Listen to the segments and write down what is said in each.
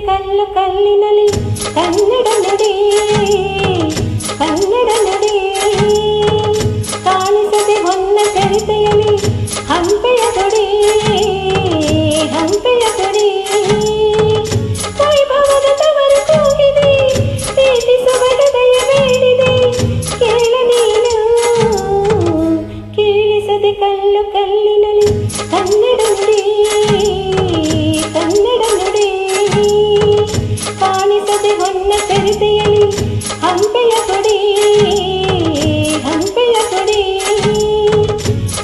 ಕಲ್ಲು ಕಲ್ಲಿನಲ್ಲಿ ಕನ್ನಡ ನುಡಿ ಕನ್ನಡ ನುಡಿ ಕಾಣಿಸದೆ ಹೊನ್ನ ಚರಿತೆಯಲ್ಲಿ ಹಂಪೆಯ ತೊಡಿ ಹಂಪೆಯ ತೊಡಿ ವೈಭವದ ತವರು ಕೂಗಿದೆ ಪ್ರೀತಿಸುವ ಹೃದಯ ಬೇಡಿದೆ ಕೇಳ ನೀನು ಕೇಳಿಸದೆ ಕಲ್ಲು ಕಲ್ಲಿನಲ್ಲಿ ಕನ್ನಡ ನುಡಿ ಕನ್ನಡ ನುಡಿ ಕಾಣಿಸದೆ ಹೊನ್ನ ಚರಿತೆಯಲ್ಲಿ ಹಂಪೆಯ ಕೊಡಿ ಹಂಪೆಯ ಕೊಡಿ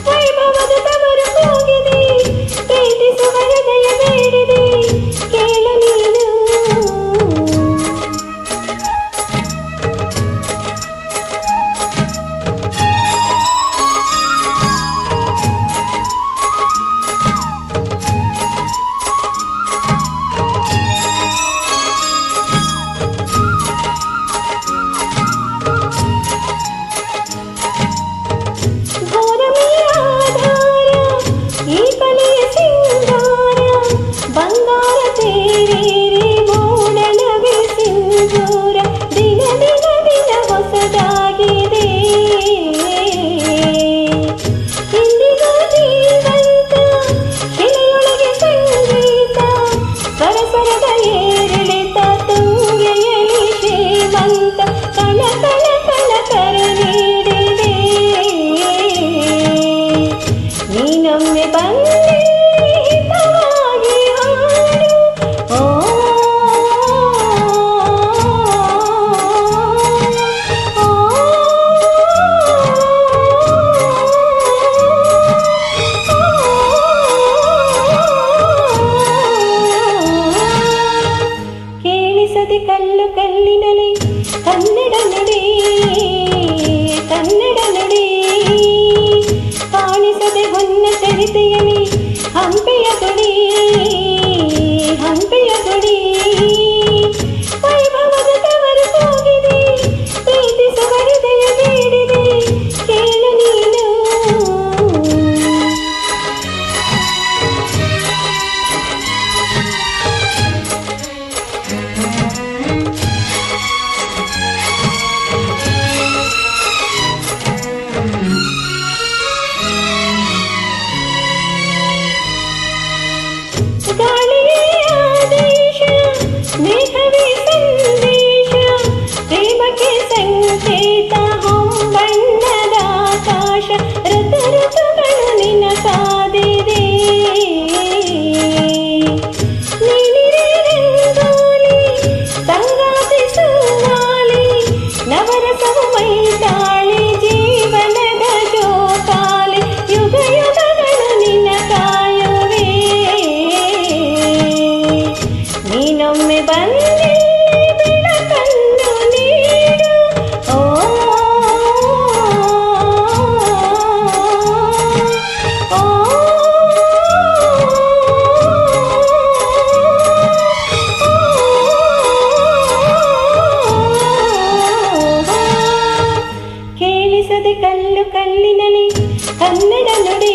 ವೈಭವದ ತವರು ಕೂಗಿದೆ ಪ್ರೀತಿಸುವ ಹೃದಯ ಬೇಡಿದೆ ಕೇಳ ನೀನು ಕಲ್ಲು ಕಲ್ಲಿನಲ್ಲಿ ಕನ್ನಡ ನುಡಿ ಕನ್ನಡ ನುಡಿ ಕಾಣಿಸದೆ ಹೊನ್ನ ಚರಿತೆಯಲ್ಲಿ ಹಂಪೆಯ ಕೊಡಿ ಹಂಪೆಯ ಕೊಡಿ ವೈಭವದ ತವರು ಕೂಗಿದೆ ಪ್ರೀತಿಸುವ ಹೃದಯ ಬೇಡಿದೆ ಕೇಳ ನೀನು ಗಾಳಿಯೇ ಆದೇಶ ಮೇಘವೇ ಸಂದೇಶ ಪ್ರೇಮಕ್ಕೆ ಸಂಕೇತ ಹೊಂಬಣ್ಣದ ಆಕಾಶ ಋತು ಋತುಗಳು ನಿನ್ನ ಕಾದಿದೆ ನೀನಿರೆ ರಂಗೋಲಿ ಸಂಗಾತಿ ಸುವಾಲಿ ನವರಸವು ಮೈತಾಳಿ ಜೀವನದ ಜೋಕಾಲಿ ಯುಗ ಯುಗಗಳು ನಿನ್ನ ಕಾಯುವೆ ನೀನೊಮ್ಮೆ ಬಂದಿ ಬೆಳಕನ್ನು ನೀಡು ಓ ಓ ಕೇಳಿಸದೆ ಕಲ್ಲು ಕಲ್ಲಿನಲ್ಲಿ ಕನ್ನಡ ನುಡಿ